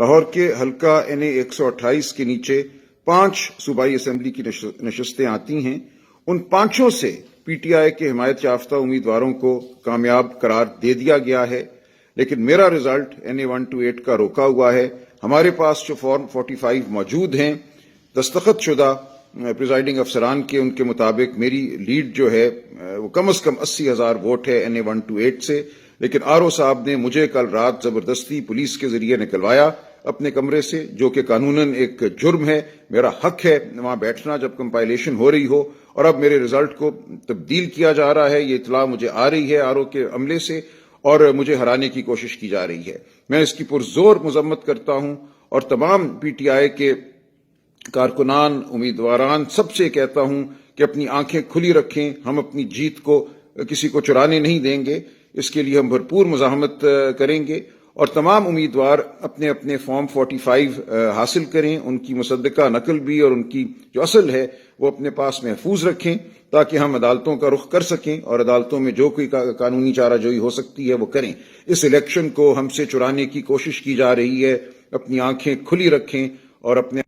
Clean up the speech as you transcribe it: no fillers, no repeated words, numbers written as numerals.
لاہور کے حلقہ NA 128 کے نیچے 5 صوبائی اسمبلی کی نشستیں آتی ہیں. ان 5 سے PTI کے حمایت یافتہ امیدواروں کو کامیاب قرار دے دیا گیا ہے، لیکن میرا رزلٹ NA 128 کا روکا ہوا ہے. ہمارے پاس جو فارم 45 موجود ہیں دستخط شدہ پریزائڈنگ افسران کے، ان کے مطابق میری لیڈ جو ہے وہ کم از کم 80,000 ووٹ ہے NA 128 سے. لیکن RO صاحب نے مجھے کل رات زبردستی پولیس کے ذریعے نکلوایا اپنے کمرے سے، جو کہ قانوناً ایک جرم ہے. میرا حق ہے وہاں بیٹھنا جب کمپائلیشن ہو رہی ہو، اور اب میرے رزلٹ کو تبدیل کیا جا رہا ہے. یہ اطلاع مجھے آ رہی ہے RO کے عملے سے، اور مجھے ہرانے کی کوشش کی جا رہی ہے. میں اس کی پرزور مذمت کرتا ہوں، اور تمام PTI کے کارکنان، امیدواران سب سے کہتا ہوں کہ اپنی آنکھیں کھلی رکھیں. ہم اپنی جیت کو کسی کو چرانے نہیں دیں گے. اس کے لیے ہم بھرپور مزاحمت کریں گے، اور تمام امیدوار اپنے اپنے فارم 45 حاصل کریں، ان کی مصدقہ نقل بھی اور ان کی جو اصل ہے وہ اپنے پاس محفوظ رکھیں، تاکہ ہم عدالتوں کا رخ کر سکیں اور عدالتوں میں جو کوئی قانونی چارہ جوئی ہو سکتی ہے وہ کریں. اس الیکشن کو ہم سے چرانے کی کوشش کی جا رہی ہے. اپنی آنکھیں کھلی رکھیں اور اپنے